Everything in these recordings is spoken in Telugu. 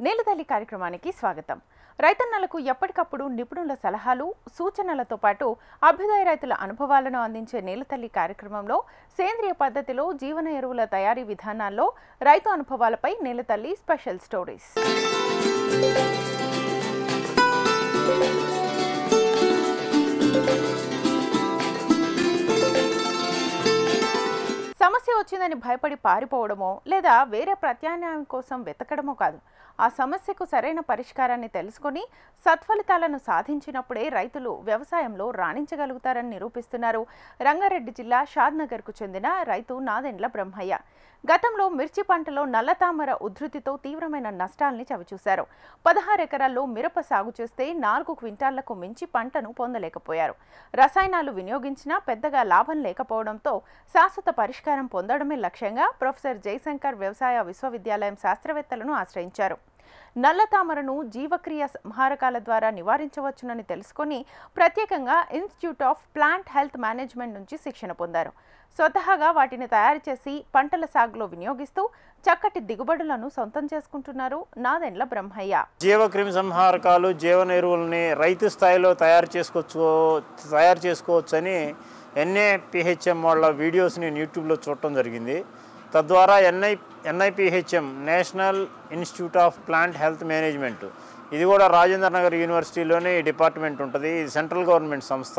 నేలతల్లి కార్యక్రమానికి స్వాగతం. రైతన్నలకు ఎప్పటికప్పుడు నిపుణుల సలహాలు, సూచనలతో పాటు అభ్యుదయ రైతుల అనుభవాలను అందించే నేలతల్లి కార్యక్రమంలో సేంద్రియ పద్ధతిలో జీవన ఎరువుల తయారీ విధానాల్లో రైతు అనుభవాలపై నేలతల్లి స్పెషల్ స్టోరీస్. సమస్య వచ్చిందని భయపడి పారిపోవడమో లేదా వేరే ప్రత్యామ్నాయం కోసం వెతకడమో కాదు, ఆ సమస్యకు సరైన పరిష్కారాన్ని తెలుసుకొని సత్ఫలితాలను సాధించినప్పుడే రైతులు వ్యవసాయంలో రాణించగలుగుతారని నిరూపిస్తున్నారు రంగారెడ్డి జిల్లా షాద్నగర్కు చెందిన రైతు నాదెండ్ల బ్రహ్మయ్య. గతంలో మిర్చి పంటలో నల్లతామర ఉధృతితో తీవ్రమైన నష్టాల్ని చవిచూశారు. 16 ఎకరాల్లో మిరప సాగు చేస్తే 4 క్వింటాళ్లకు మించి పంటను పొందలేకపోయారు. రసాయనాలు వినియోగించినా పెద్దగా లాభం లేకపోవడంతో శాశ్వత పరిష్కారం పొందడమే లక్ష్యంగా ప్రొఫెసర్ జయశంకర్ వ్యవసాయ విశ్వవిద్యాలయం శాస్త్రవేత్తలను ఆశ్రయించారు. నల్లతామరను జీవక్రియ సంహారకాల ద్వారా నివారించవచ్చునని తెలుసుకొని ప్రత్యేకంగా institute of plant health management నుంచి శిక్షణ పొందారు. స్వతహాగా వాటిని తయారు చేసి పంటల సాగులో వినియోగిస్తూ చక్కటి దిగుబడులను సొంతం చేసుకుంటున్నారు నాదెండ్ల బ్రహ్మయ్య. జీవక్రిమి సంహారకాలు, జీవన ఎరువులని రైతు స్థాయిలో తయారు చేసుకోవచ్చని NIPHM వాళ్ళ వీడియోస్ని యూట్యూబ్లో చూడటం జరిగింది. తద్వారా NIPHM national institute of plant health management, ఇది కూడా రాజేంద్ర నగర్ యూనివర్సిటీలోనే ఈ డిపార్ట్మెంట్ ఉంటుంది. ఇది సెంట్రల్ గవర్నమెంట్ సంస్థ.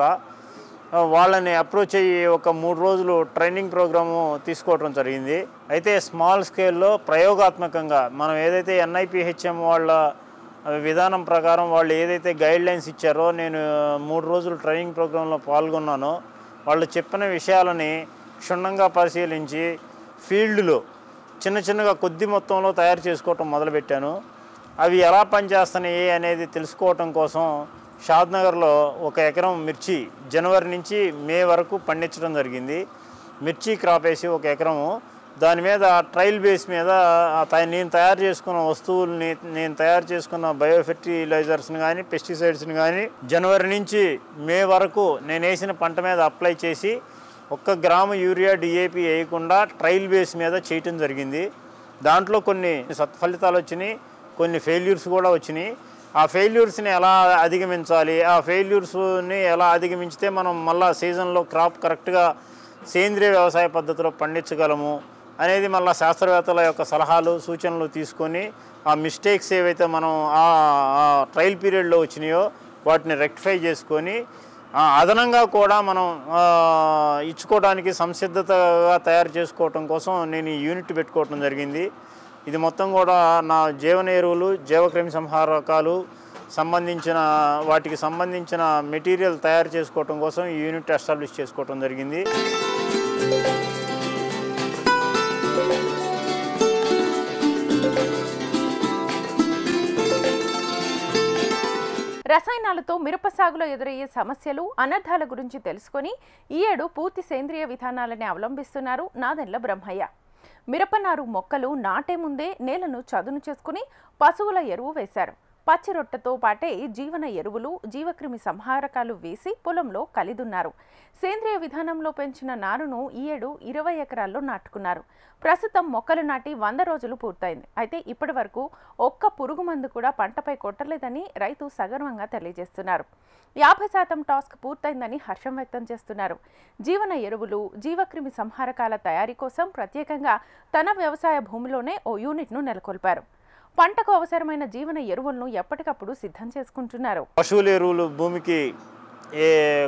వాళ్ళని అప్రోచ్ అయ్యి ఒక 3 రోజులు ట్రైనింగ్ ప్రోగ్రాము తీసుకోవడం జరిగింది. అయితే స్మాల్ స్కేల్లో ప్రయోగాత్మకంగా మనం ఏదైతే NIPHM వాళ్ళ విధానం ప్రకారం వాళ్ళు ఏదైతే గైడ్లైన్స్ ఇచ్చారో, నేను 3 రోజులు ట్రైనింగ్ ప్రోగ్రాంలో పాల్గొన్నానో వాళ్ళు చెప్పిన విషయాలని క్షుణ్ణంగా పరిశీలించి ఫీల్డ్లో చిన్నగా కొద్ది మొత్తంలో తయారు చేసుకోవటం మొదలుపెట్టాను. అవి ఎలా పనిచేస్తున్నాయి అనేది తెలుసుకోవటం కోసం షాద్నగర్లో 1 ఎకరం మిర్చి జనవరి నుంచి మే వరకు పండించడం జరిగింది. మిర్చి క్రాప్ వేసి 1 ఎకరము, దాని మీద ట్రయల్ బేస్ మీద నేను తయారు చేసుకున్న వస్తువుల్ని, నేను తయారు చేసుకున్న బయోఫెర్టిలైజర్స్ని కానీ పెస్టిసైడ్స్ని కానీ జనవరి నుంచి మే వరకు నేను వేసిన పంట మీద అప్లై చేసి 1 గ్రాము యూరియా DAP వేయకుండా ట్రయల్ బేస్ మీద చేయటం జరిగింది. దాంట్లో కొన్ని సత్ఫలితాలు వచ్చినాయి, కొన్ని ఫెయిల్యూర్స్ కూడా వచ్చినాయి. ఆ ఫెయిల్యూర్స్ని ఎలా అధిగమించాలి, ఆ ఫెయిల్యూర్స్ని ఎలా అధిగమించితే మనం మళ్ళీ సీజన్లో క్రాప్ కరెక్ట్గా సేంద్రియ వ్యవసాయ పద్ధతిలో పండించగలము అనేది మళ్ళీ శాస్త్రవేత్తల యొక్క సలహాలు, సూచనలు తీసుకొని ఆ మిస్టేక్స్ ఏవైతే మనం ఆ ట్రయల్ పీరియడ్లో వచ్చినాయో వాటిని రెక్టిఫై చేసుకొని అదనంగా కూడా మనం ఇచ్చుకోవడానికి సంసిద్ధతగా తయారు చేసుకోవటం కోసం నేను ఈ యూనిట్ పెట్టుకోవటం జరిగింది. ఇది మొత్తం కూడా నా జీవన ఎరువులు, జీవక్రిమి సంహారకాలు వాటికి సంబంధించిన మెటీరియల్ తయారు చేసుకోవటం కోసం ఈ యూనిట్ ఎస్టాబ్లిష్ చేసుకోవటం జరిగింది. రసాయనాలతో మిరప సాగులో ఎదురయ్యే సమస్యలు, అనర్థాల గురించి తెలుసుకొని ఈ ఏడు పూర్తి సేంద్రియ విధానాలని అవలంబిస్తున్నారు నాదెండ్ల బ్రహ్మయ్య. మిరపనారు మొక్కలు నాటే ముందే నేలను చదును చేసుకుని పశువుల ఎరువు వేశారు. పచ్చి రొట్టెతో పాటే జీవన ఎరువులు, జీవక్రిమి సంహారకాలు వేసి పొలంలో కలిదున్నారు. సేంద్రియ విధానంలో పెంచిన నారును ఈ ఏడు 20 ఎకరాల్లో నాటుకున్నారు. ప్రస్తుతం మొక్కలు నాటి 100 రోజులు పూర్తయింది. అయితే ఇప్పటి వరకు ఒక్క పురుగు మందు కూడా పంటపై కొట్టలేదని రైతు సగర్వంగా తెలియజేస్తున్నారు. 50% టాస్క్ పూర్తయిందని హర్షం వ్యక్తం చేస్తున్నారు. జీవన ఎరువులు, జీవక్రిమి సంహారకాల తయారీ కోసం ప్రత్యేకంగా తన వ్యవసాయ భూమిలోనే ఓ యూనిట్ను నెలకొల్పారు. పంటకు అవసరమైన జీవన ఎరువులను ఎప్పటికప్పుడు సిద్ధం చేసుకుంటున్నారు. పశువుల ఎరువులు భూమికి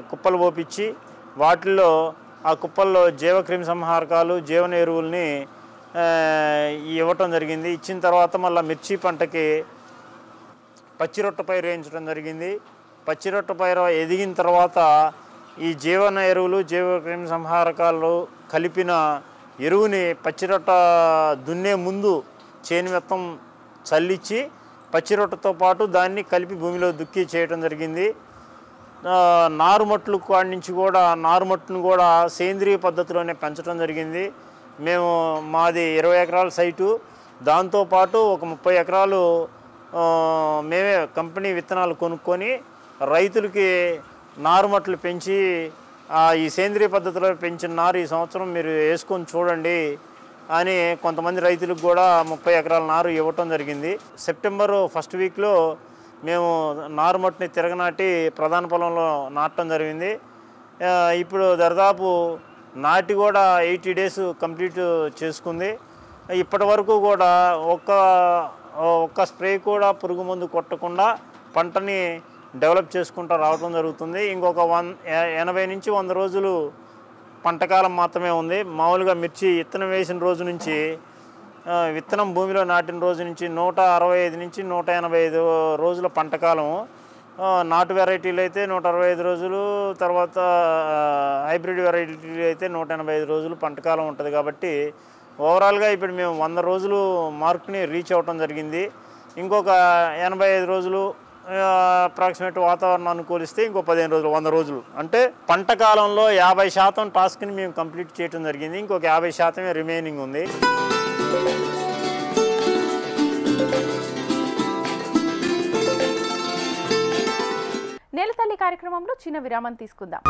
కుప్పలు పోపించి వాటిల్లో ఆ కుప్పల్లో జీవక్రిమి సంహారకాలు, జీవన ఎరువుల్ని ఇవ్వటం జరిగింది. ఇచ్చిన తర్వాత మళ్ళీ మిర్చి పంటకి పచ్చిరొట్ట పైరు వేయించడం జరిగింది. పచ్చిరొట్ట పైరు ఎదిగిన తర్వాత ఈ జీవన ఎరువులు, జీవక్రిమి సంహారకాలు కలిపిన ఎరువుని పచ్చిరొట్ట దున్నే ముందు చేను మొత్తం చల్లించి పచ్చిరొట్టతో పాటు దాన్ని కలిపి భూమిలో దుక్కి చేయడం జరిగింది. నారుమట్లు కాడి నుంచి కూడా నారుమట్టును కూడా సేంద్రియ పద్ధతిలోనే పెంచడం జరిగింది. మాది 20 ఎకరాల సైటు, దాంతోపాటు ఒక 30 ఎకరాలు మేమే కంపెనీ విత్తనాలు కొనుక్కొని రైతులకి నారుమట్లు పెంచి ఈ సేంద్రియ పద్ధతిలో పెంచిన నారు ఈ సంవత్సరం మీరు వేసుకొని చూడండి, అని కొంతమంది రైతులకు కూడా 30 ఎకరాల నారు ఇవ్వటం జరిగింది. సెప్టెంబర్ ఫస్ట్ వీక్లో మేము నారుమట్టుని తిరగనాటి ప్రధాన పొలంలో నాటడం జరిగింది. ఇప్పుడు దాదాపు నాటి కూడా 80 డేస్ కంప్లీట్ చేసుకుంది. ఇప్పటి వరకు కూడా ఒక్క స్ప్రే కూడా పురుగు మందు కొట్టకుండా పంటని డెవలప్ చేసుకుంటూ రావడం జరుగుతుంది. ఇంకొక 80 నుంచి 100 రోజులు పంటకాలం మాత్రమే ఉంది. మామూలుగా మిర్చి విత్తనం వేసిన రోజు నుంచి విత్తనం భూమిలో నాటిన రోజు నుంచి 165 నుంచి 185 రోజుల పంటకాలం. నాటు వెరైటీలు అయితే 165 రోజులు, తర్వాత హైబ్రిడ్ వెరైటీలు అయితే 185 రోజులు పంటకాలం ఉంటుంది. కాబట్టి ఓవరాల్గా ఇప్పుడు మేము 100 రోజులు మార్క్ని రీచ్ అవ్వటం జరిగింది. ఇంకొక 85 రోజులు అప్రాక్సిమేట్ వాతావరణం అనుకూలిస్తే ఇంకో 15 రోజులు 100 రోజులు అంటే పంట కాలంలో 50% టాస్క్ని మేము కంప్లీట్ చేయడం జరిగింది. ఇంకొక 50% రిమైనింగ్ ఉంది. నేలతల్లి కార్యక్రమంలో చిన్న విరామం తీసుకుందాం.